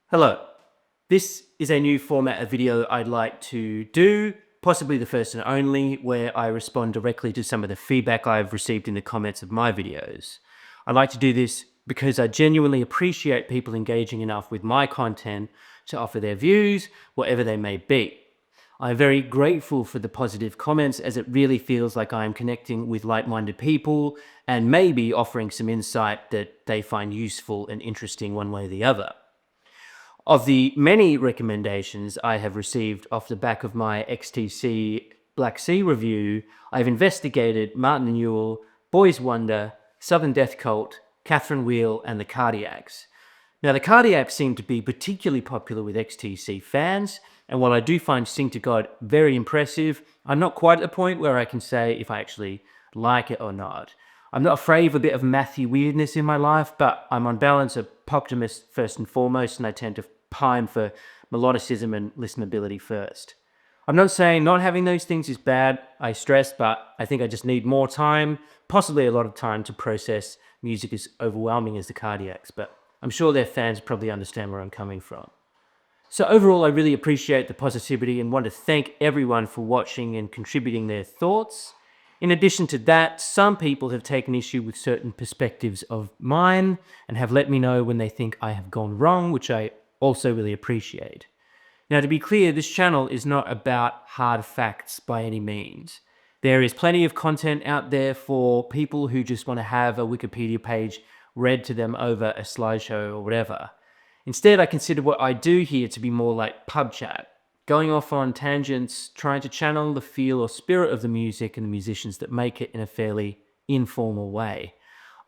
Hello. This is a new format of video I'd like to do, possibly the first and only, where I respond directly to some of the feedback I've received in the comments of my videos. I'd like to do this because I genuinely appreciate people engaging enough with my content to offer their views, whatever they may be. I'm very grateful for the positive comments, as it really feels like I am connecting with like-minded people and maybe offering some insight that they find useful and interesting one way or the other. Of the many recommendations I have received off the back of my XTC Black Sea review, I've investigated Martin Newell, Boys Wonder, Southern Death Cult, Catherine Wheel, and the Cardiacs. Now, the Cardiacs seem to be particularly popular with XTC fans, and while I do find Sing to God very impressive, I'm not quite at the point where I can say if I actually like it or not. I'm not afraid of a bit of mathy weirdness in my life, but I'm on balance a poptimist first and foremost, and I tend to pine for melodicism and listenability first. I'm not saying not having those things is bad, I stress, but I think I just need more time, possibly a lot of time, to process music as overwhelming as the Cardiacs, but I'm sure their fans probably understand where I'm coming from. So overall, I really appreciate the positivity and want to thank everyone for watching and contributing their thoughts. In addition to that, some people have taken issue with certain perspectives of mine and have let me know when they think I have gone wrong, which I also really appreciate. Now, to be clear, this channel is not about hard facts by any means. There is plenty of content out there for people who just want to have a Wikipedia page read to them over a slideshow or whatever. Instead, I consider what I do here to be more like pub chat, going off on tangents, trying to channel the feel or spirit of the music and the musicians that make it in a fairly informal way.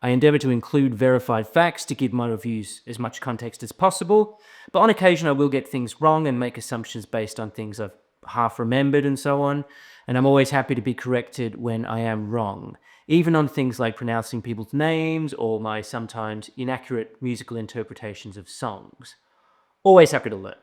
I endeavour to include verified facts to give my reviews as much context as possible, but on occasion I will get things wrong and make assumptions based on things I've half remembered and so on, and I'm always happy to be corrected when I am wrong, even on things like pronouncing people's names or my sometimes inaccurate musical interpretations of songs. Always happy to learn.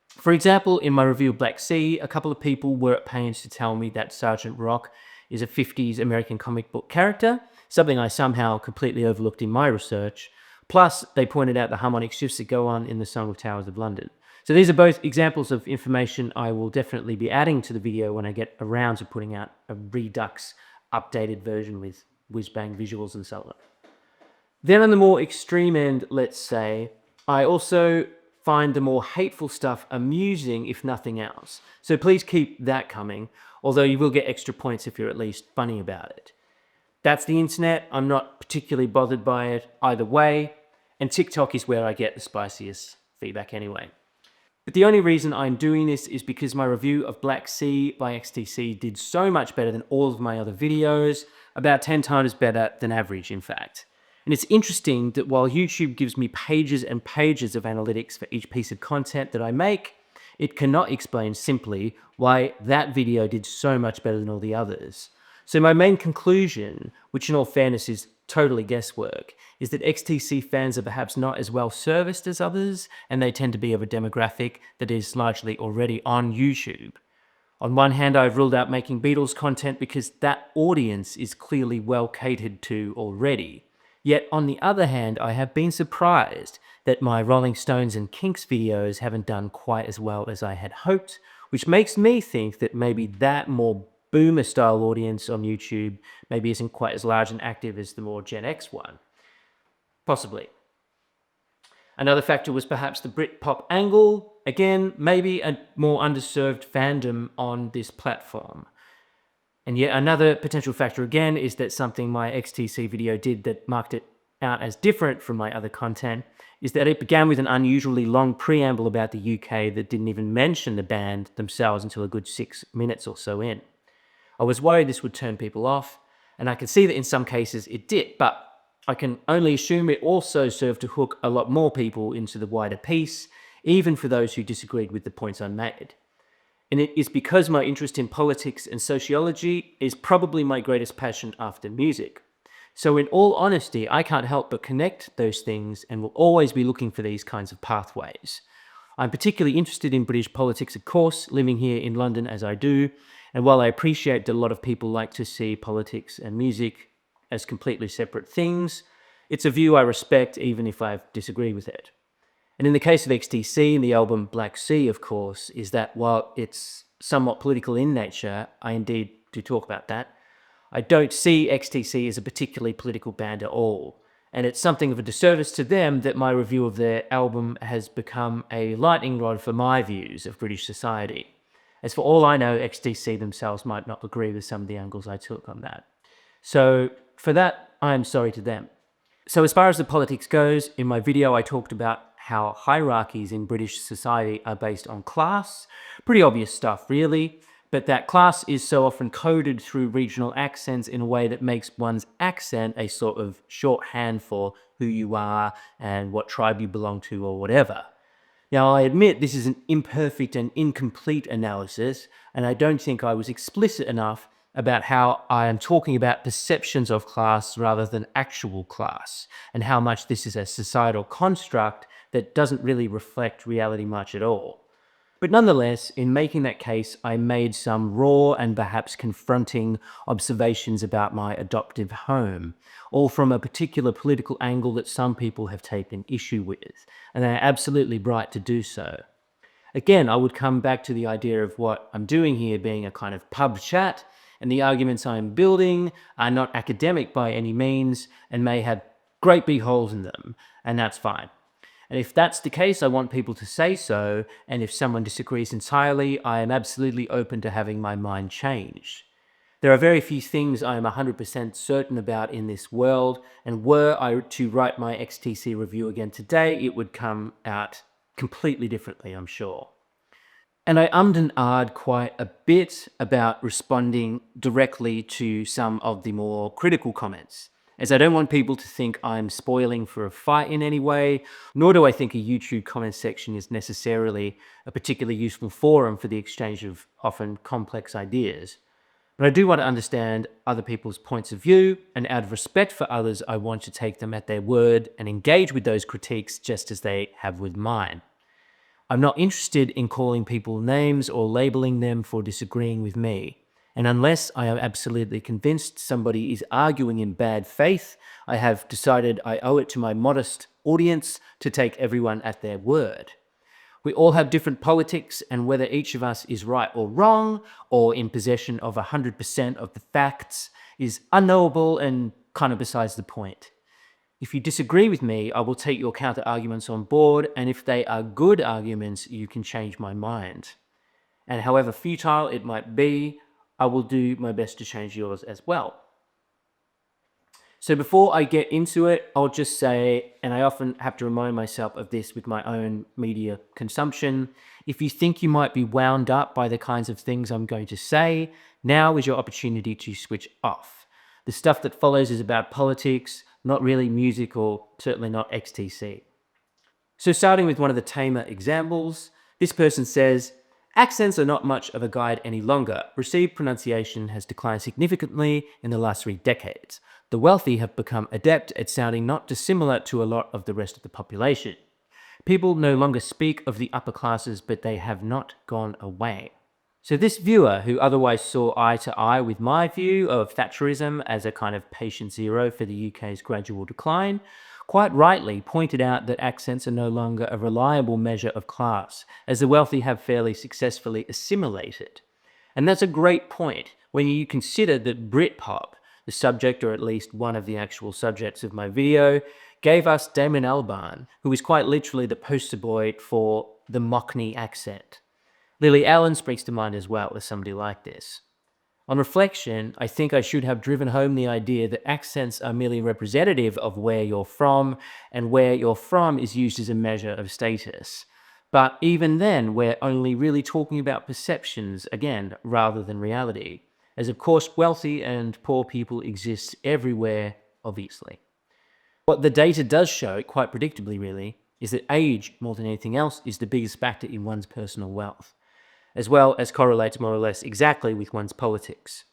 For example, in my review of Black Sea, a couple of people were at pains to tell me that Sergeant Rock is a 50s American comic book character, something I somehow completely overlooked in my research. Plus, they pointed out the harmonic shifts that go on in the Song of Towers of London. So these are both examples of information I will definitely be adding to the video when I get around to putting out a Redux updated version with whiz-bang visuals and so on. Then on the more extreme end, let's say, I also find the more hateful stuff amusing, if nothing else. So please keep that coming, although you will get extra points if you're at least funny about it. That's the internet. I'm not particularly bothered by it either way, and TikTok is where I get the spiciest feedback anyway. But the only reason I'm doing this is because my review of Black Sea by XTC did so much better than all of my other videos, about 10 times better than average, in fact. And it's interesting that while YouTube gives me pages and pages of analytics for each piece of content that I make, it cannot explain simply why that video did so much better than all the others. So my main conclusion, which in all fairness is totally guesswork, is that XTC fans are perhaps not as well serviced as others, and they tend to be of a demographic that is largely already on YouTube. On one hand, I've ruled out making Beatles content because that audience is clearly well catered to already. Yet on the other hand, I have been surprised that my Rolling Stones and Kinks videos haven't done quite as well as I had hoped, which makes me think that maybe that more boomer style audience on YouTube maybe isn't quite as large and active as the more Gen X one. Possibly. Another factor was perhaps the Britpop angle. Again, maybe a more underserved fandom on this platform. And yet another potential factor again is that something my XTC video did that marked it out as different from my other content is that it began with an unusually long preamble about the UK that didn't even mention the band themselves until a good 6 minutes or so in. I was worried this would turn people off, and I can see that in some cases it did, but I can only assume it also served to hook a lot more people into the wider piece, even for those who disagreed with the points I made. And it is because my interest in politics and sociology is probably my greatest passion after music. So in all honesty, I can't help but connect those things and will always be looking for these kinds of pathways. I'm particularly interested in British politics, of course, living here in London as I do, and while I appreciate that a lot of people like to see politics and music as completely separate things, it's a view I respect even if I disagree with it. And in the case of XTC and the album Black Sea, of course, is that while it's somewhat political in nature, I indeed do talk about that, I don't see XTC as a particularly political band at all. And it's something of a disservice to them that my review of their album has become a lightning rod for my views of British society. As for all I know, XTC themselves might not agree with some of the angles I took on that. So for that, I am sorry to them. So as far as the politics goes, in my video I talked about how hierarchies in British society are based on class. Pretty obvious stuff, really. But that class is so often coded through regional accents in a way that makes one's accent a sort of shorthand for who you are and what tribe you belong to or whatever. Now, I admit this is an imperfect and incomplete analysis, and I don't think I was explicit enough about how I am talking about perceptions of class rather than actual class, and how much this is a societal construct that doesn't really reflect reality much at all. But nonetheless, in making that case, I made some raw and perhaps confronting observations about my adoptive home, all from a particular political angle that some people have taken issue with, and they're absolutely right to do so. Again, I would come back to the idea of what I'm doing here being a kind of pub chat, and the arguments I'm building are not academic by any means and may have great big holes in them, and that's fine. And if that's the case, I want people to say so, and if someone disagrees entirely, I am absolutely open to having my mind changed. There are very few things I am 100% certain about in this world, and were I to write my XTC review again today, it would come out completely differently, I'm sure. And I ummed and ahed quite a bit about responding directly to some of the more critical comments, as I don't want people to think I'm spoiling for a fight in any way, nor do I think a YouTube comment section is necessarily a particularly useful forum for the exchange of often complex ideas. But I do want to understand other people's points of view, and out of respect for others, I want to take them at their word and engage with those critiques just as they have with mine. I'm not interested in calling people names or labeling them for disagreeing with me. And unless I am absolutely convinced somebody is arguing in bad faith, I have decided I owe it to my modest audience to take everyone at their word. We all have different politics, and whether each of us is right or wrong, or in possession of 100% of the facts, is unknowable and kind of besides the point. If you disagree with me, I will take your counter-arguments on board, and if they are good arguments, you can change my mind. And however futile it might be, I will do my best to change yours as well. So before I get into it, I'll just say, and I often have to remind myself of this with my own media consumption, if you think you might be wound up by the kinds of things I'm going to say, now is your opportunity to switch off. The stuff that follows is about politics, not really music, or certainly not XTC. So starting with one of the tamer examples, this person says, accents are not much of a guide any longer. Received pronunciation has declined significantly in the last 3 decades. The wealthy have become adept at sounding not dissimilar to a lot of the rest of the population. People no longer speak of the upper classes, but they have not gone away. So this viewer, who otherwise saw eye to eye with my view of Thatcherism as a kind of patient zero for the UK's gradual decline, quite rightly pointed out that accents are no longer a reliable measure of class, as the wealthy have fairly successfully assimilated. And that's a great point when you consider that Britpop, the subject, or at least one of the actual subjects of my video, gave us Damon Albarn, who is quite literally the poster boy for the Mockney accent. Lily Allen springs to mind as well as somebody like this. On reflection, I think I should have driven home the idea that accents are merely representative of where you're from, and where you're from is used as a measure of status. But even then, we're only really talking about perceptions, again, rather than reality, as of course wealthy and poor people exist everywhere, obviously. What the data does show, quite predictably really, is that age, more than anything else, is the biggest factor in one's personal wealth, as well as correlates more or less exactly with one's politics.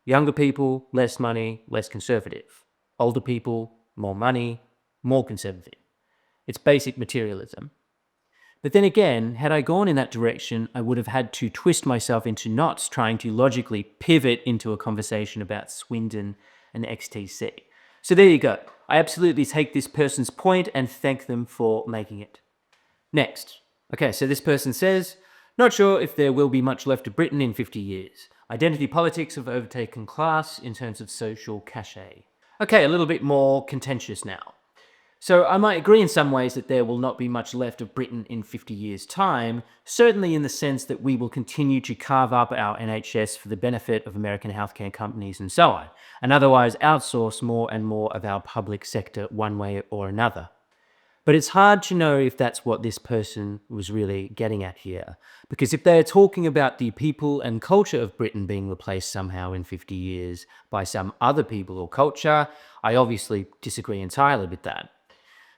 Younger people, less money, less conservative. Older people, more money, more conservative. It's basic materialism. But then again, had I gone in that direction, I would have had to twist myself into knots trying to logically pivot into a conversation about Swindon and XTC. So there you go. I absolutely take this person's point and thank them for making it. Next. Okay, so this person says, not sure if there will be much left of Britain in 50 years. Identity politics have overtaken class in terms of social cachet. Okay, a little bit more contentious now. So I might agree in some ways that there will not be much left of Britain in 50 years' time, certainly in the sense that we will continue to carve up our NHS for the benefit of American healthcare companies and so on, and otherwise outsource more and more of our public sector one way or another. But it's hard to know if that's what this person was really getting at here. Because if they're talking about the people and culture of Britain being replaced somehow in 50 years by some other people or culture, I obviously disagree entirely with that.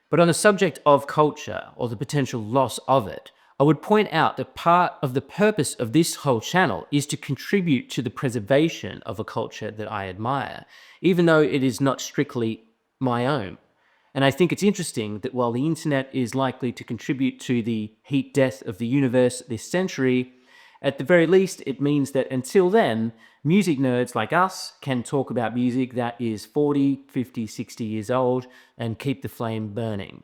But on the subject of culture, or the potential loss of it, I would point out that part of the purpose of this whole channel is to contribute to the preservation of a culture that I admire, even though it is not strictly my own. And I think it's interesting that while the internet is likely to contribute to the heat death of the universe this century, at the very least it means that until then, music nerds like us can talk about music that is 40, 50, 60 years old and keep the flame burning.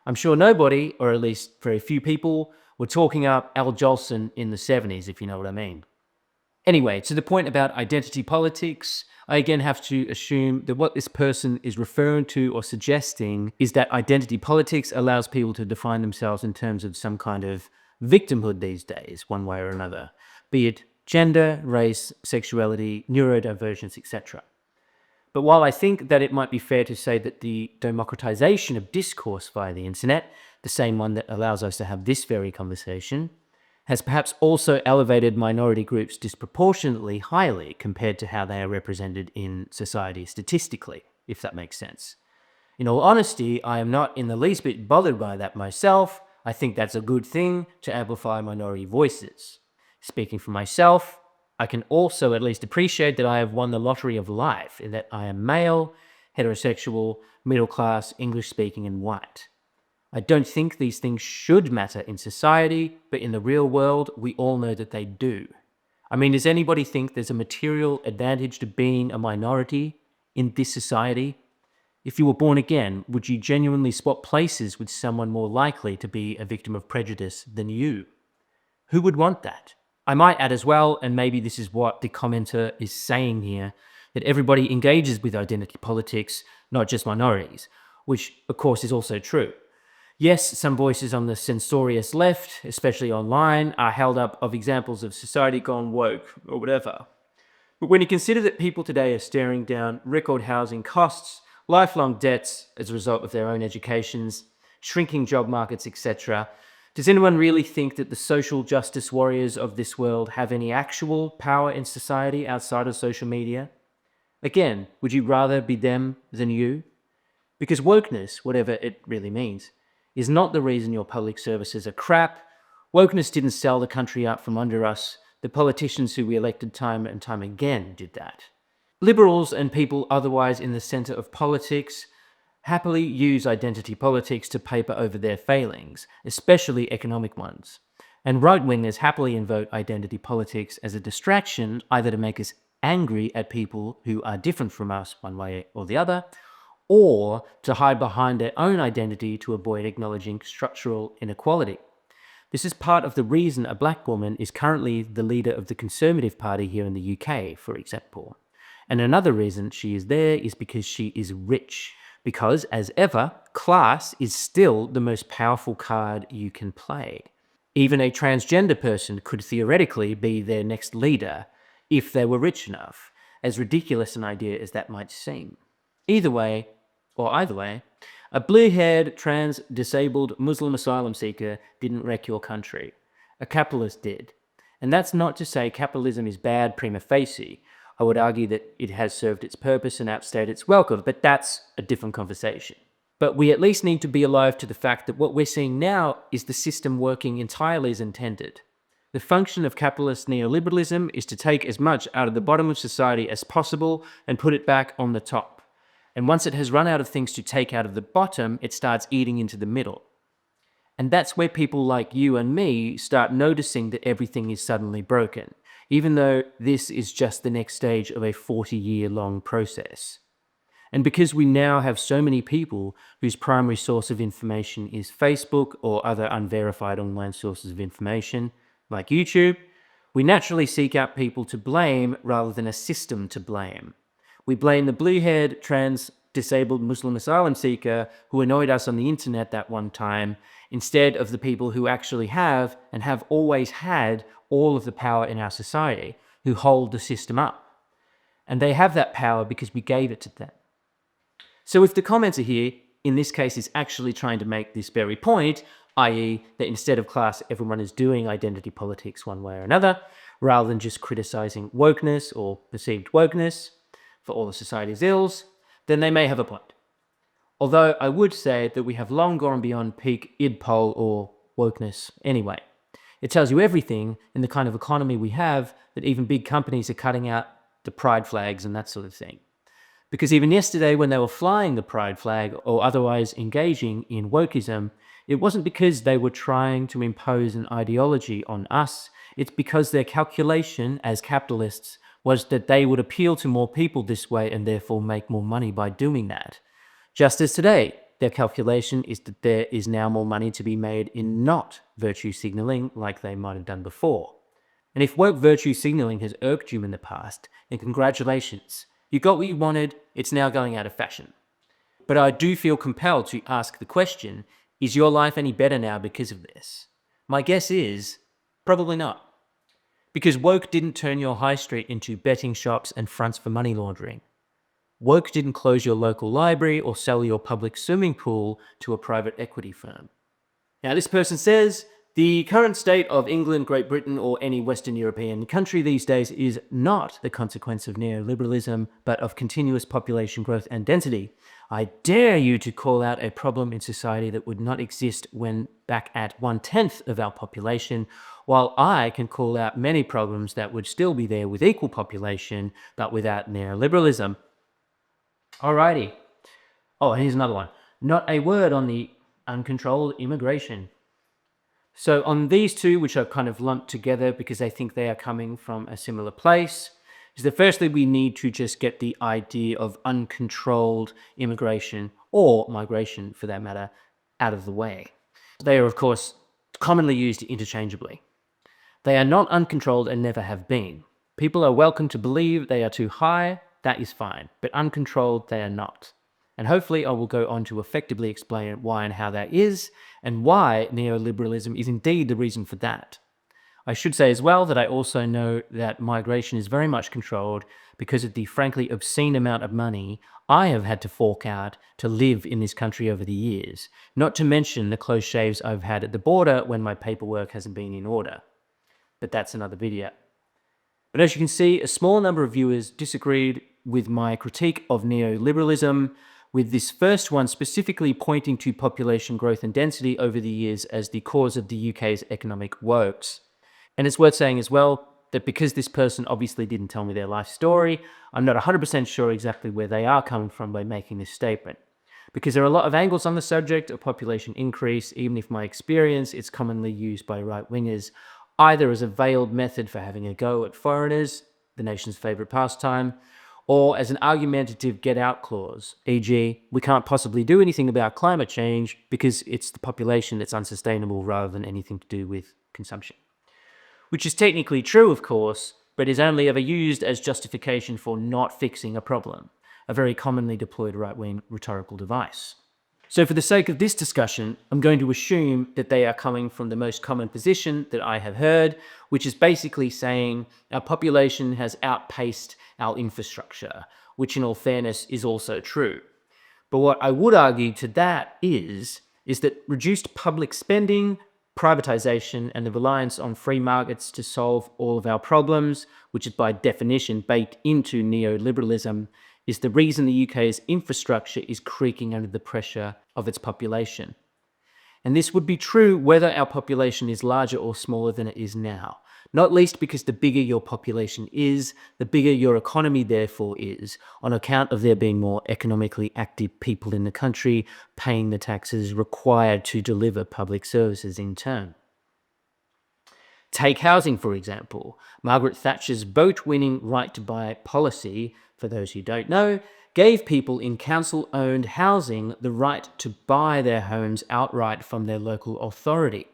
I'm sure nobody, or at least very few people, were talking up Al Jolson in the 70s, if you know what I mean. Anyway, to the point about identity politics, I again have to assume that what this person is referring to or suggesting is that identity politics allows people to define themselves in terms of some kind of victimhood these days, one way or another, be it gender, race, sexuality, neurodivergence, etc. But while I think that it might be fair to say that the democratization of discourse via the internet, the same one that allows us to have this very conversation, has perhaps also elevated minority groups disproportionately highly compared to how they are represented in society statistically, if that makes sense. In all honesty, I am not in the least bit bothered by that myself. I think that's a good thing to amplify minority voices. Speaking for myself, I can also at least appreciate that I have won the lottery of life in that I am male, heterosexual, middle class, English speaking, and white. I don't think these things should matter in society, but in the real world, we all know that they do. I mean, does anybody think there's a material advantage to being a minority in this society? If you were born again, would you genuinely swap places with someone more likely to be a victim of prejudice than you? Who would want that? I might add as well, and maybe this is what the commenter is saying here, that everybody engages with identity politics, not just minorities, which of course is also true. Yes, some voices on the censorious left, especially online, are held up of examples of society gone woke or whatever. But when you consider that people today are staring down record housing costs, lifelong debts as a result of their own educations, shrinking job markets, etc., does anyone really think that the social justice warriors of this world have any actual power in society outside of social media? Again, would you rather be them than you? Because wokeness, whatever it really means, is not the reason your public services are crap. Wokeness didn't sell the country out from under us. The politicians who we elected time and time again did that. Liberals and people otherwise in the centre of politics happily use identity politics to paper over their failings, especially economic ones. And right-wingers happily invoke identity politics as a distraction, either to make us angry at people who are different from us one way or the other, or to hide behind their own identity to avoid acknowledging structural inequality. This is part of the reason a black woman is currently the leader of the Conservative Party here in the UK, for example. And another reason she is there is because she is rich. Because, as ever, class is still the most powerful card you can play. Even a transgender person could theoretically be their next leader if they were rich enough, as ridiculous an idea as that might seem. Either way, a blue-haired, trans, disabled Muslim asylum seeker didn't wreck your country. A capitalist did. And that's not to say capitalism is bad prima facie. I would argue that it has served its purpose and outstayed its welcome, but that's a different conversation. But we at least need to be alive to the fact that what we're seeing now is the system working entirely as intended. The function of capitalist neoliberalism is to take as much out of the bottom of society as possible and put it back on the top. And once it has run out of things to take out of the bottom, it starts eating into the middle. And that's where people like you and me start noticing that everything is suddenly broken, even though this is just the next stage of a 40-year-long process. And because we now have so many people whose primary source of information is Facebook or other unverified online sources of information, like YouTube, we naturally seek out people to blame rather than a system to blame. We blame the blue-haired, trans, disabled Muslim asylum seeker who annoyed us on the internet that one time, instead of the people who actually have and have always had all of the power in our society, who hold the system up. And they have that power because we gave it to them. So if the commenter here, in this case, is actually trying to make this very point, i.e. that instead of class, everyone is doing identity politics one way or another, rather than just criticizing wokeness or perceived wokeness for all of society's ills, then they may have a point. Although I would say that we have long gone beyond peak idpol or wokeness anyway. It tells you everything in the kind of economy we have that even big companies are cutting out the pride flags and that sort of thing. Because even yesterday when they were flying the pride flag or otherwise engaging in wokeism, it wasn't because they were trying to impose an ideology on us, it's because their calculation as capitalists was that they would appeal to more people this way and therefore make more money by doing that. Just as today, their calculation is that there is now more money to be made in not virtue signaling like they might have done before. And if woke virtue signaling has irked you in the past, then congratulations. You got what you wanted, it's now going out of fashion. But I do feel compelled to ask the question, is your life any better now because of this? My guess is, probably not. Because woke didn't turn your high street into betting shops and fronts for money laundering. Woke didn't close your local library or sell your public swimming pool to a private equity firm. Now this person says, the current state of England, Great Britain, or any Western European country these days is not the consequence of neoliberalism, but of continuous population growth and density. I dare you to call out a problem in society that would not exist when back at 1/10 of our population, while I can call out many problems that would still be there with equal population, but without neoliberalism. Alrighty. Oh, here's another one. Not a word on the uncontrolled immigration. So on these two, which I've kind of lumped together because I think they are coming from a similar place, is that firstly we need to just get the idea of uncontrolled immigration, or migration for that matter, out of the way. They are of course commonly used interchangeably. They are not uncontrolled and never have been. People are welcome to believe they are too high, that is fine, but uncontrolled they are not. And hopefully I will go on to effectively explain why and how that is, and why neoliberalism is indeed the reason for that. I should say as well that I also know that migration is very much controlled because of the frankly obscene amount of money I have had to fork out to live in this country over the years, not to mention the close shaves I've had at the border when my paperwork hasn't been in order. But that's another video. But as you can see, a small number of viewers disagreed with my critique of neoliberalism, with this first one specifically pointing to population growth and density over the years as the cause of the UK's economic woes. And it's worth saying as well that because this person obviously didn't tell me their life story, I'm not 100% sure exactly where they are coming from by making this statement. Because there are a lot of angles on the subject of population increase, even if my experience it's commonly used by right-wingers either as a veiled method for having a go at foreigners, the nation's favourite pastime, or as an argumentative get-out clause, e.g., we can't possibly do anything about climate change because it's the population that's unsustainable rather than anything to do with consumption. Which is technically true, of course, but is only ever used as justification for not fixing a problem, a very commonly deployed right-wing rhetorical device. So for the sake of this discussion, I'm going to assume that they are coming from the most common position that I have heard, which is basically saying our population has outpaced our infrastructure, which in all fairness is also true. But what I would argue to that is that reduced public spending, privatization, and the reliance on free markets to solve all of our problems, which is by definition baked into neoliberalism, is the reason the UK's infrastructure is creaking under the pressure of its population. And this would be true whether our population is larger or smaller than it is now, not least because the bigger your population is, the bigger your economy therefore is, on account of there being more economically active people in the country paying the taxes required to deliver public services in turn. Take housing, for example. Margaret Thatcher's vote-winning right to buy policy, for those who don't know, gave people in council-owned housing the right to buy their homes outright from their local authority.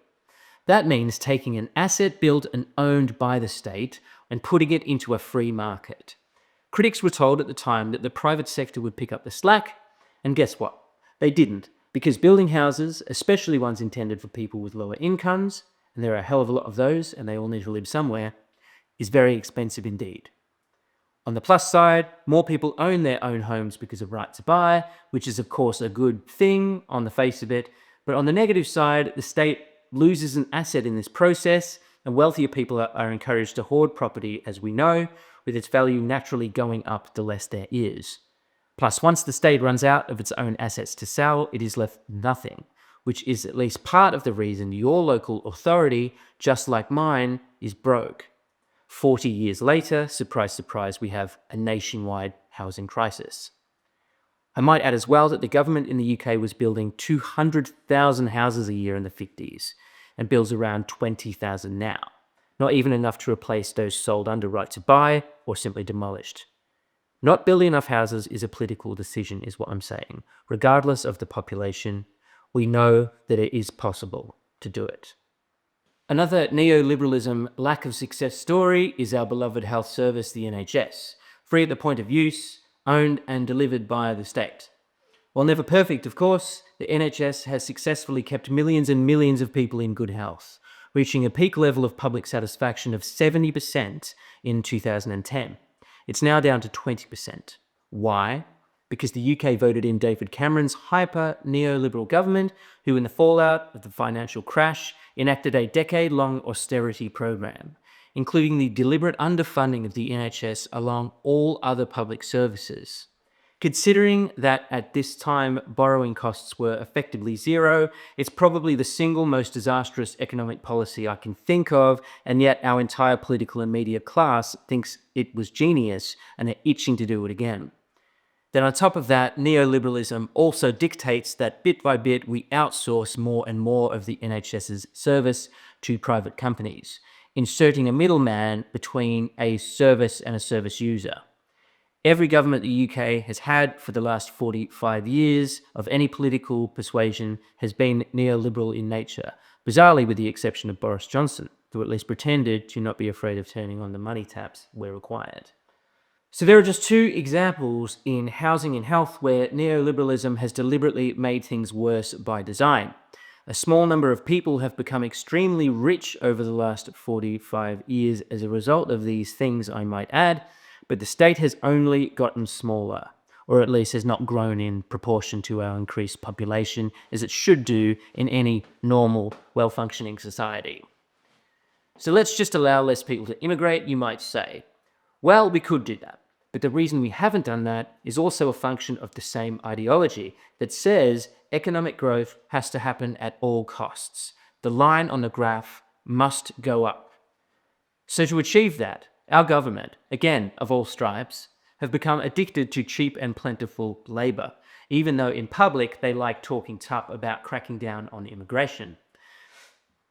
That means taking an asset built and owned by the state and putting it into a free market. Critics were told at the time that the private sector would pick up the slack, and guess what? They didn't, because building houses, especially ones intended for people with lower incomes, and there are a hell of a lot of those, and they all need to live somewhere, is very expensive indeed. On the plus side, more people own their own homes because of right to buy, which is of course a good thing on the face of it, but on the negative side, the state loses an asset in this process, and wealthier people are encouraged to hoard property, as we know, with its value naturally going up the less there is. Plus, once the state runs out of its own assets to sell, it is left nothing, which is at least part of the reason your local authority, just like mine, is broke. 40 years later, surprise, surprise, we have a nationwide housing crisis. I might add as well that the government in the UK was building 200,000 houses a year in the 50s and builds around 20,000 now. Not even enough to replace those sold under right to buy or simply demolished. Not building enough houses is a political decision, is what I'm saying. Regardless of the population, we know that it is possible to do it. Another neoliberalism lack of success story is our beloved health service, the NHS. Free at the point of use, owned and delivered by the state. While never perfect, of course, the NHS has successfully kept millions and millions of people in good health, reaching a peak level of public satisfaction of 70% in 2010. It's now down to 20%. Why? Because the UK voted in David Cameron's hyper-neoliberal government, who in the fallout of the financial crash enacted a decade-long austerity program, including the deliberate underfunding of the NHS along all other public services. Considering that at this time borrowing costs were effectively zero, it's probably the single most disastrous economic policy I can think of, and yet our entire political and media class thinks it was genius and are itching to do it again. Then on top of that, neoliberalism also dictates that bit by bit we outsource more and more of the NHS's service to private companies, inserting a middleman between a service and a service user. Every government the UK has had for the last 45 years of any political persuasion has been neoliberal in nature, bizarrely with the exception of Boris Johnson, who at least pretended to not be afraid of turning on the money taps where required. So there are just two examples in housing and health where neoliberalism has deliberately made things worse by design. A small number of people have become extremely rich over the last 45 years as a result of these things, I might add, but the state has only gotten smaller, or at least has not grown in proportion to our increased population, as it should do in any normal, well-functioning society. So let's just allow less people to immigrate, you might say. Well, we could do that, but the reason we haven't done that is also a function of the same ideology that says economic growth has to happen at all costs. The line on the graph must go up. So to achieve that, our government, again of all stripes, have become addicted to cheap and plentiful labour, even though in public they like talking tough about cracking down on immigration.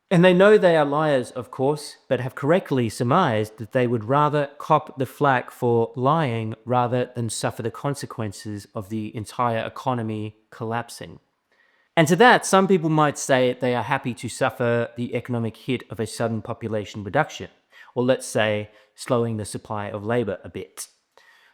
And they know they are liars, of course, but have correctly surmised that they would rather cop the flak for lying rather than suffer the consequences of the entire economy collapsing. And to that, some people might say they are happy to suffer the economic hit of a sudden population reduction, or let's say, slowing the supply of labour a bit.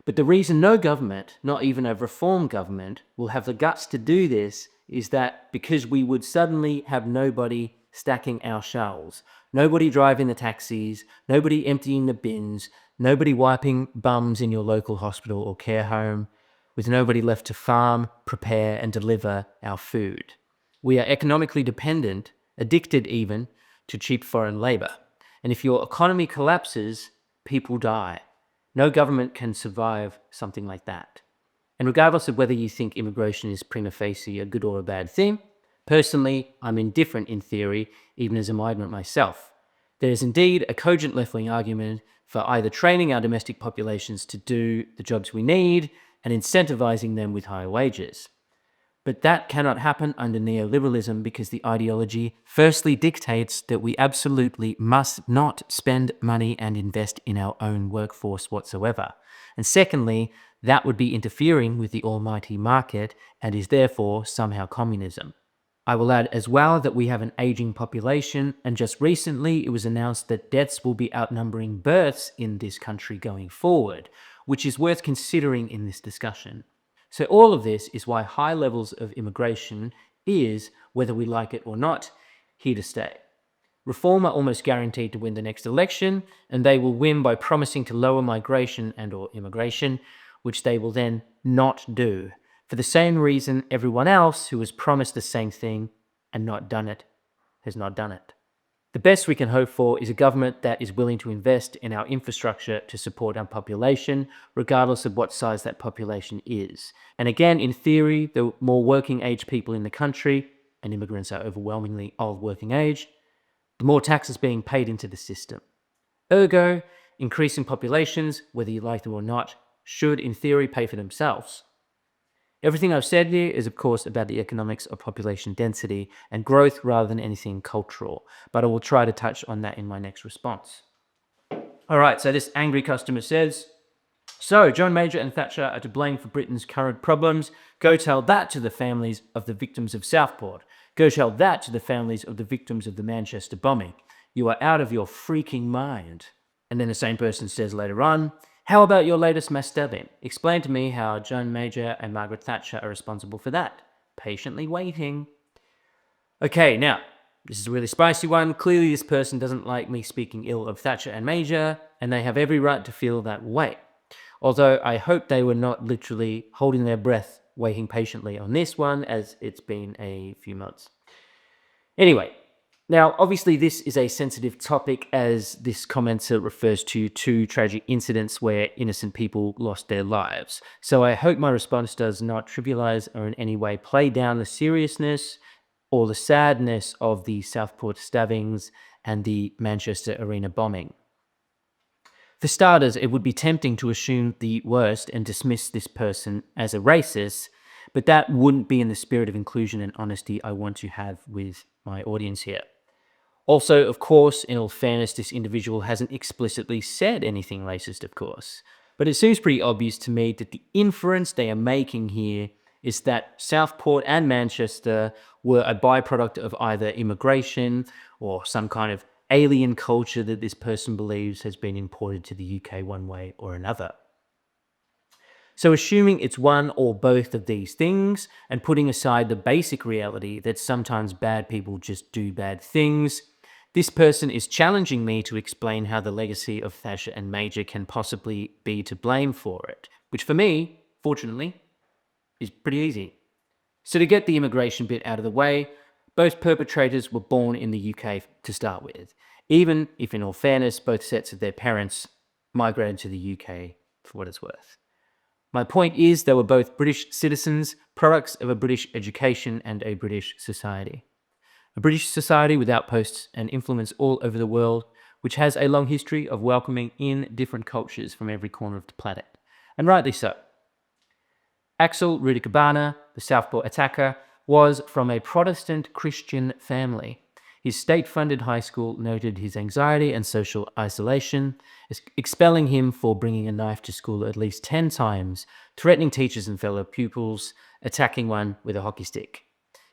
But the reason no government, not even a reform government, will have the guts to do this is that because we would suddenly have nobody stacking our shelves, nobody driving the taxis, nobody emptying the bins, nobody wiping bums in your local hospital or care home, with nobody left to farm, prepare and deliver our food. We are economically dependent, addicted even, to cheap foreign labour. And if your economy collapses, people die. No government can survive something like that. And regardless of whether you think immigration is prima facie a good or a bad thing, personally, I'm indifferent in theory, even as a migrant myself. There is indeed a cogent left-wing argument for either training our domestic populations to do the jobs we need and incentivizing them with higher wages. But that cannot happen under neoliberalism because the ideology firstly dictates that we absolutely must not spend money and invest in our own workforce whatsoever. And secondly, That would be interfering with the almighty market and is therefore somehow communism. I will add as well that we have an aging population, and just recently it was announced that deaths will be outnumbering births in this country going forward, which is worth considering in this discussion. So all of this is why high levels of immigration is, whether we like it or not, here to stay. Reform are almost guaranteed to win the next election, and they will win by promising to lower migration and/or immigration, which they will then not do, for the same reason everyone else who has promised the same thing and not done it has not done it. The best we can hope for is a government that is willing to invest in our infrastructure to support our population, regardless of what size that population is. And again, in theory, the more working age people in the country, and immigrants are overwhelmingly old working age, the more taxes being paid into the system. Ergo, increasing populations, whether you like them or not, should in theory pay for themselves. Everything I've said here is of course about the economics of population density and growth rather than anything cultural, but I will try to touch on that in my next response. Alright, so this angry customer says, "So, John Major and Thatcher are to blame for Britain's current problems. Go tell that to the families of the victims of Southport. Go tell that to the families of the victims of the Manchester bombing. You are out of your freaking mind." And then the same person says later on, "How about your latest mass stabbing? Explain to me how John Major and Margaret Thatcher are responsible for that." Patiently waiting. Okay, now, this is a really spicy one. Clearly this person doesn't like me speaking ill of Thatcher and Major, and they have every right to feel that way. Although I hope they were not literally holding their breath, waiting patiently on this one, as it's been a few months. Anyway, now obviously this is a sensitive topic, as this commenter refers to two tragic incidents where innocent people lost their lives. So I hope my response does not trivialize or in any way play down the seriousness or the sadness of the Southport stabbings and the Manchester Arena bombing. For starters, it would be tempting to assume the worst and dismiss this person as a racist, but that wouldn't be in the spirit of inclusion and honesty I want to have with my audience here. Also, of course, in all fairness, this individual hasn't explicitly said anything racist, of course, but it seems pretty obvious to me that the inference they are making here is that Southport and Manchester were a byproduct of either immigration or some kind of alien culture that this person believes has been imported to the UK one way or another. So assuming it's one or both of these things, and putting aside the basic reality that sometimes bad people just do bad things, this person is challenging me to explain how the legacy of Thatcher and Major can possibly be to blame for it, which for me, fortunately, is pretty easy. So to get the immigration bit out of the way, both perpetrators were born in the UK to start with, even if in all fairness both sets of their parents migrated to the UK for what it's worth. My point is they were both British citizens, products of a British education and a British society. A British society with outposts and influence all over the world, which has a long history of welcoming in different cultures from every corner of the planet, and rightly so. Axel Rudikabana, the Southport attacker, was from a Protestant Christian family. His state-funded high school noted his anxiety and social isolation, expelling him for bringing a knife to school at least 10 times, threatening teachers and fellow pupils, attacking one with a hockey stick.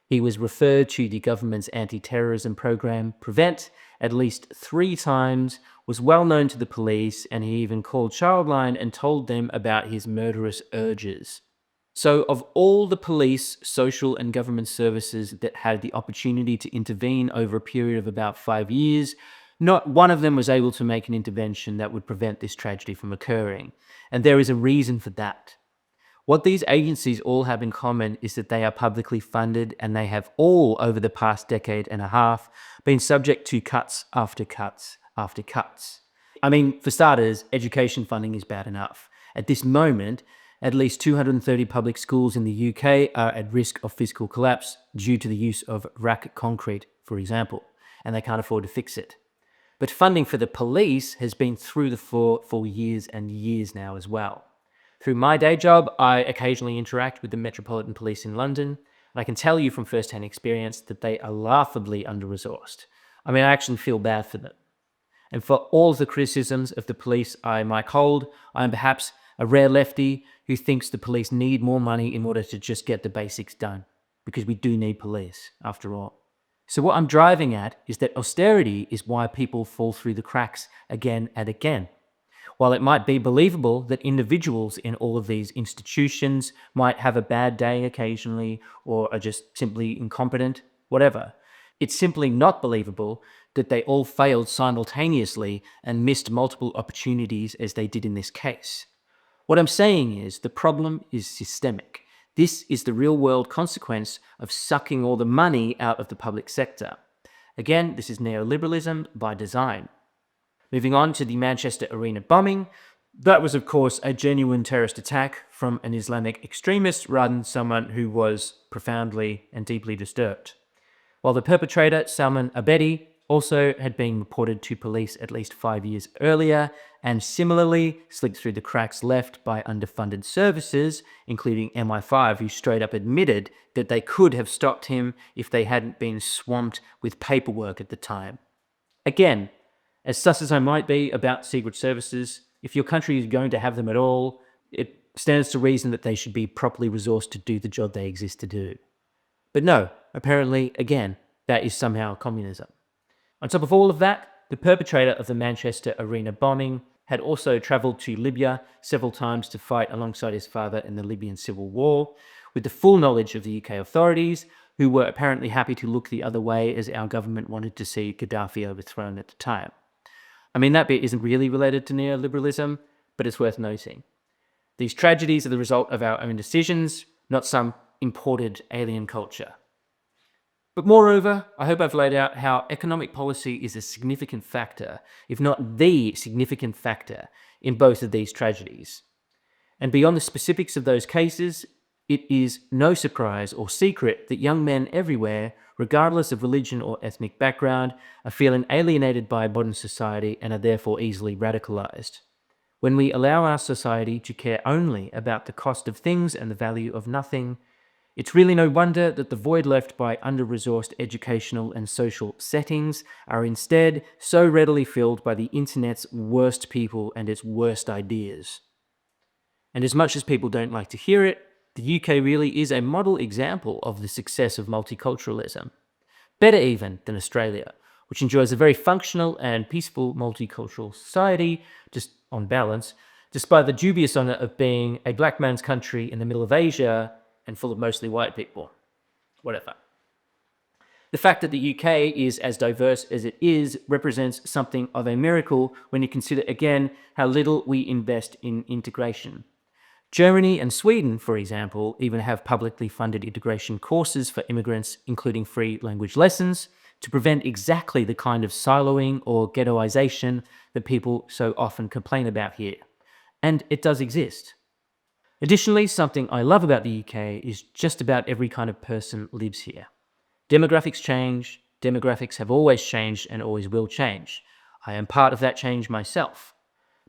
He was referred to the government's anti-terrorism program, Prevent, at least 3 times, was well known to the police, and he even called Childline and told them about his murderous urges. So of all the police, social and government services that had the opportunity to intervene over a period of about 5 years, not one of them was able to make an intervention that would prevent this tragedy from occurring. And there is a reason for that. What these agencies all have in common is that they are publicly funded, and they have all, over the past decade and a half, been subject to cuts after cuts after cuts. I mean, for starters, education funding is bad enough. At this moment, at least 230 public schools in the UK are at risk of physical collapse due to the use of rack concrete, for example, and they can't afford to fix it. But funding for the police has been through the floor for years and years now as well. Through my day job, I occasionally interact with the Metropolitan Police in London, and I can tell you from first-hand experience that they are laughably under-resourced. I mean, I actually feel bad for them. And for all of the criticisms of the police I might hold, I am perhaps a rare lefty who thinks the police need more money in order to just get the basics done, because we do need police, after all. So what I'm driving at is that austerity is why people fall through the cracks again and again. While it might be believable that individuals in all of these institutions might have a bad day occasionally or are just simply incompetent, whatever, it's simply not believable that they all failed simultaneously and missed multiple opportunities as they did in this case. What I'm saying is the problem is systemic. This is the real-world consequence of sucking all the money out of the public sector. Again, this is neoliberalism by design. Moving on to the Manchester Arena bombing, that was of course a genuine terrorist attack from an Islamic extremist rather than someone who was profoundly and deeply disturbed. While the perpetrator, Salman Abedi, also had been reported to police at least 5 years earlier and similarly slipped through the cracks left by underfunded services, including MI5, who straight up admitted that they could have stopped him if they hadn't been swamped with paperwork at the time. Again, as sus as I might be about secret services, if your country is going to have them at all, it stands to reason that they should be properly resourced to do the job they exist to do. But no, apparently, again, that is somehow communism. On top of all of that, the perpetrator of the Manchester Arena bombing had also travelled to Libya several times to fight alongside his father in the Libyan civil war, with the full knowledge of the UK authorities, who were apparently happy to look the other way as our government wanted to see Gaddafi overthrown at the time. I mean, that bit isn't really related to neoliberalism, but it's worth noting. These tragedies are the result of our own decisions, not some imported alien culture. But moreover, I hope I've laid out how economic policy is a significant factor, if not the significant factor, in both of these tragedies. And beyond the specifics of those cases, it is no surprise or secret that young men everywhere, regardless of religion or ethnic background, are feeling alienated by modern society and are therefore easily radicalized. When we allow our society to care only about the cost of things and the value of nothing, it's really no wonder that the void left by under-resourced educational and social settings are instead so readily filled by the internet's worst people and its worst ideas. And as much as people don't like to hear it, the UK really is a model example of the success of multiculturalism. Better even than Australia, which enjoys a very functional and peaceful multicultural society, just on balance, despite the dubious honour of being a black man's country in the middle of Asia and full of mostly white people. Whatever. The fact that the UK is as diverse as it is represents something of a miracle when you consider again how little we invest in integration. Germany and Sweden, for example, even have publicly funded integration courses for immigrants, including free language lessons, to prevent exactly the kind of siloing or ghettoization that people so often complain about here. And it does exist. Additionally, something I love about the UK is just about every kind of person lives here. Demographics change, demographics have always changed and always will change. I am part of that change myself.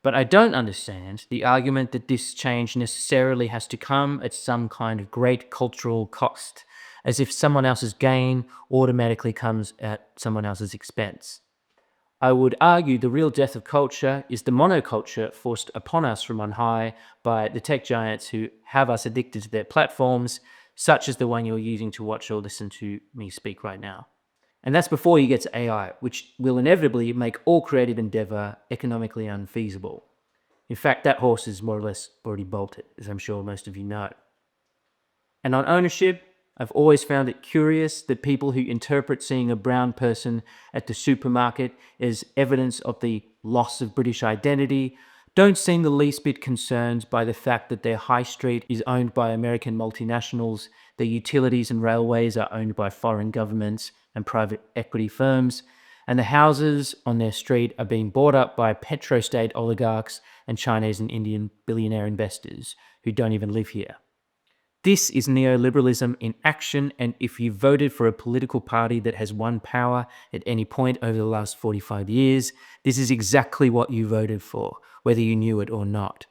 But I don't understand the argument that this change necessarily has to come at some kind of great cultural cost, as if someone else's gain automatically comes at someone else's expense. I would argue the real death of culture is the monoculture forced upon us from on high by the tech giants who have us addicted to their platforms, such as the one you're using to watch or listen to me speak right now. And that's before you get to AI, which will inevitably make all creative endeavor economically unfeasible. In fact, that horse is more or less already bolted, as I'm sure most of you know. And on ownership, I've always found it curious that people who interpret seeing a brown person at the supermarket as evidence of the loss of British identity don't seem the least bit concerned by the fact that their high street is owned by American multinationals, their utilities and railways are owned by foreign governments and private equity firms, and the houses on their street are being bought up by petrostate oligarchs and Chinese and Indian billionaire investors who don't even live here. This is neoliberalism in action, and if you voted for a political party that has won power at any point over the last 45 years, this is exactly what you voted for, whether you knew it or not.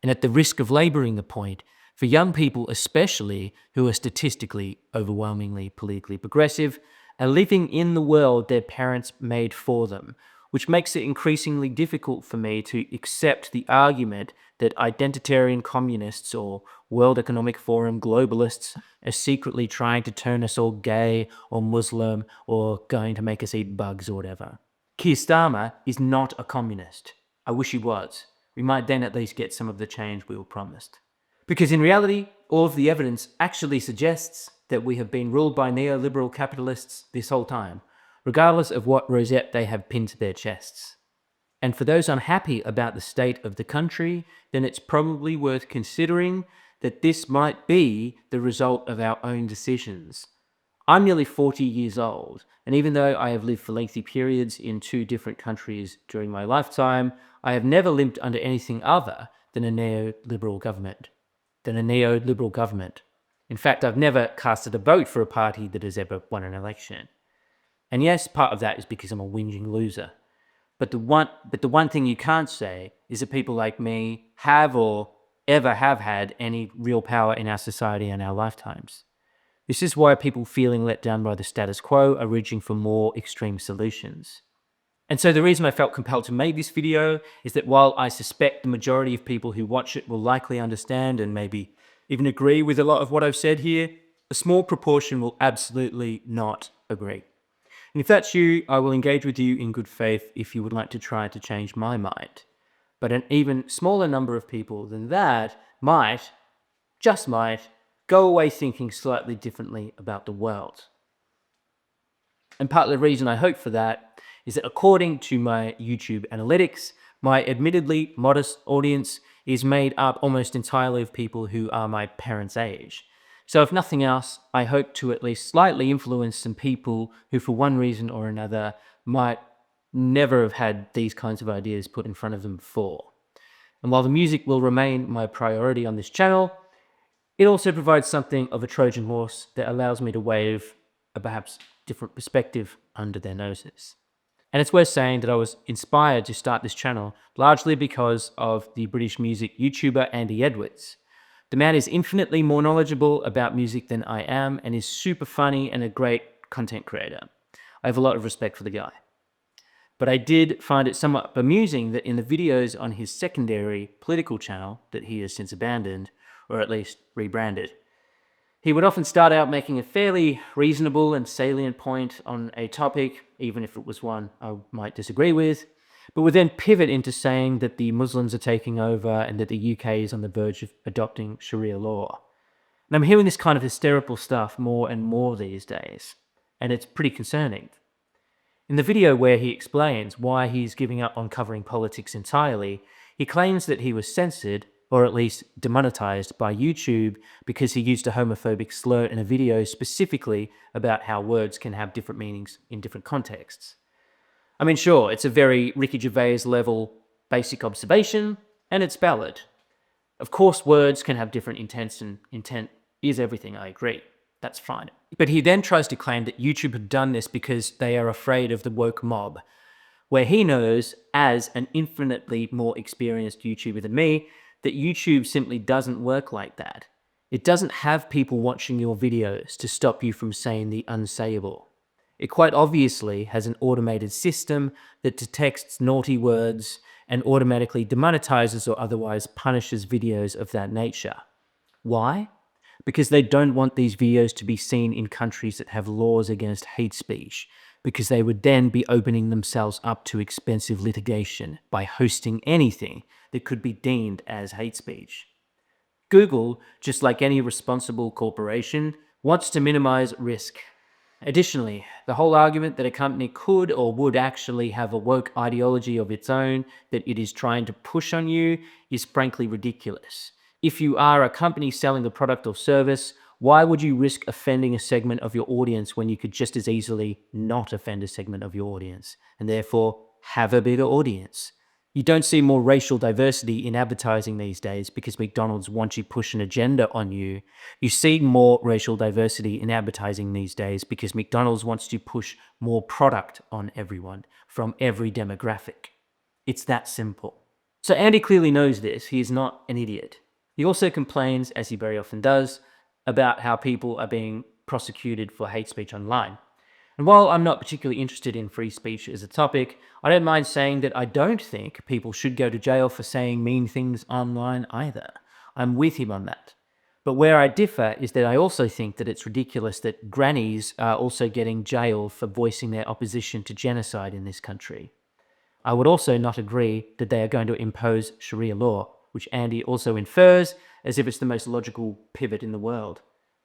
And at the risk of labouring the point, for young people especially, who are statistically overwhelmingly politically progressive, are living in the world their parents made for them, which makes it increasingly difficult for me to accept the argument that identitarian communists or World Economic Forum globalists are secretly trying to turn us all gay or Muslim or going to make us eat bugs or whatever. Keir Starmer is not a communist. I wish he was. We might then at least get some of the change we were promised. Because in reality, all of the evidence actually suggests that we have been ruled by neoliberal capitalists this whole time, regardless of what rosette they have pinned to their chests. And for those unhappy about the state of the country, then it's probably worth considering that this might be the result of our own decisions. I'm nearly 40 years old, and even though I have lived for lengthy periods in 2 different countries during my lifetime, I have never lived under anything other than a neoliberal government. In fact, I've never casted a vote for a party that has ever won an election. And yes, part of that is because I'm a whinging loser. But the one thing you can't say is that people like me have or ever have had any real power in our society in our lifetimes. This is why people feeling let down by the status quo are reaching for more extreme solutions. And so the reason I felt compelled to make this video is that while I suspect the majority of people who watch it will likely understand and maybe even agree with a lot of what I've said here, a small proportion will absolutely not agree. And if that's you, I will engage with you in good faith if you would like to try to change my mind. But an even smaller number of people than that might, just might, go away thinking slightly differently about the world. And part of the reason I hope for that is that according to my YouTube analytics, my admittedly modest audience is made up almost entirely of people who are my parents' age. So if nothing else, I hope to at least slightly influence some people who for one reason or another might never have had these kinds of ideas put in front of them before. And while the music will remain my priority on this channel, it also provides something of a Trojan horse that allows me to wave a perhaps different perspective under their noses. And it's worth saying that I was inspired to start this channel largely because of the British music YouTuber Andy Edwards. The man is infinitely more knowledgeable about music than I am and is super funny and a great content creator. I have a lot of respect for the guy. But I did find it somewhat bemusing that in the videos on his secondary political channel that he has since abandoned, or at least rebranded, he would often start out making a fairly reasonable and salient point on a topic, even if it was one I might disagree with, but would then pivot into saying that the Muslims are taking over and that the UK is on the verge of adopting Sharia law. And I'm hearing this kind of hysterical stuff more and more these days, and it's pretty concerning. In the video where he explains why he's giving up on covering politics entirely, he claims that he was censored, or at least demonetized, by YouTube because he used a homophobic slur in a video specifically about how words can have different meanings in different contexts. I mean, sure, it's a very Ricky Gervais level basic observation, and it's valid. Of course, words can have different intents, and intent is everything, I agree. That's fine. But he then tries to claim that YouTube have done this because they are afraid of the woke mob, where he knows, as an infinitely more experienced YouTuber than me, that YouTube simply doesn't work like that. It doesn't have people watching your videos to stop you from saying the unsayable. It quite obviously has an automated system that detects naughty words and automatically demonetizes or otherwise punishes videos of that nature. Why? Because they don't want these videos to be seen in countries that have laws against hate speech, because they would then be opening themselves up to expensive litigation by hosting anything that could be deemed as hate speech. Google, just like any responsible corporation, wants to minimize risk. Additionally, the whole argument that a company could or would actually have a woke ideology of its own that it is trying to push on you is frankly ridiculous. If you are a company selling a product or service, why would you risk offending a segment of your audience when you could just as easily not offend a segment of your audience, and therefore have a bigger audience? You don't see more racial diversity in advertising these days because McDonald's wants to push an agenda on you. You see more racial diversity in advertising these days because McDonald's wants to push more product on everyone from every demographic. It's that simple. So Andy clearly knows this. He is not an idiot. He also complains, as he very often does, about how people are being prosecuted for hate speech online. And while I'm not particularly interested in free speech as a topic, I don't mind saying that I don't think people should go to jail for saying mean things online either. I'm with him on that. But where I differ is that I also think that it's ridiculous that grannies are also getting jailed for voicing their opposition to genocide in this country. I would also not agree that they are going to impose Sharia law, which Andy also infers as if it's the most logical pivot in the world.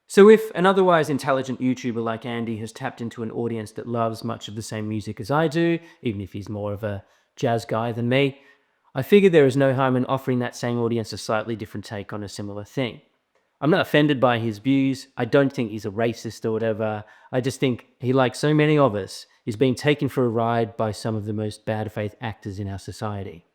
So if an otherwise intelligent YouTuber like Andy has tapped into an audience that loves much of the same music as I do, even if he's more of a jazz guy than me, I figure there is no harm in offering that same audience a slightly different take on a similar thing. I'm not offended by his views. I don't think he's a racist or whatever. I just think he, like so many of us, is being taken for a ride by some of the most bad faith actors in our society.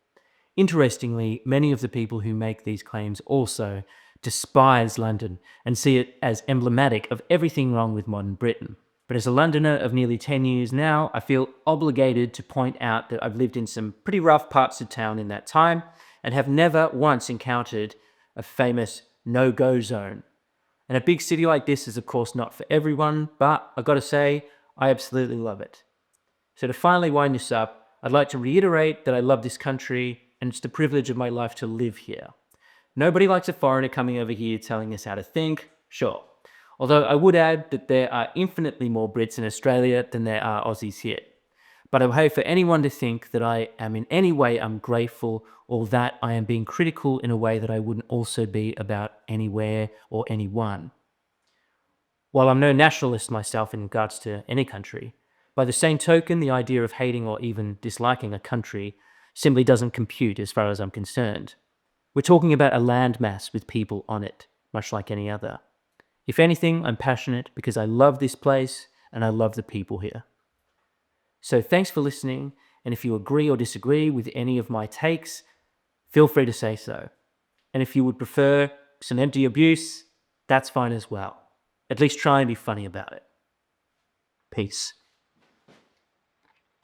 Interestingly, many of the people who make these claims also despise London and see it as emblematic of everything wrong with modern Britain. But as a Londoner of nearly 10 years now, I feel obligated to point out that I've lived in some pretty rough parts of town in that time and have never once encountered a famous no-go zone. And a big city like this is of course not for everyone, but I've got to say, I absolutely love it. So to finally wind this up, I'd like to reiterate that I love this country and it's the privilege of my life to live here. Nobody likes a foreigner coming over here telling us how to think, sure. Although I would add that there are infinitely more Brits in Australia than there are Aussies here. But I would hate for anyone to think that I am in any way ungrateful or that I am being critical in a way that I wouldn't also be about anywhere or anyone. While I'm no nationalist myself in regards to any country, by the same token, the idea of hating or even disliking a country simply doesn't compute as far as I'm concerned. We're talking about a landmass with people on it, much like any other. If anything, I'm passionate because I love this place and I love the people here. So thanks for listening, and if you agree or disagree with any of my takes, feel free to say so. And if you would prefer some empty abuse, that's fine as well. At least try and be funny about it. Peace.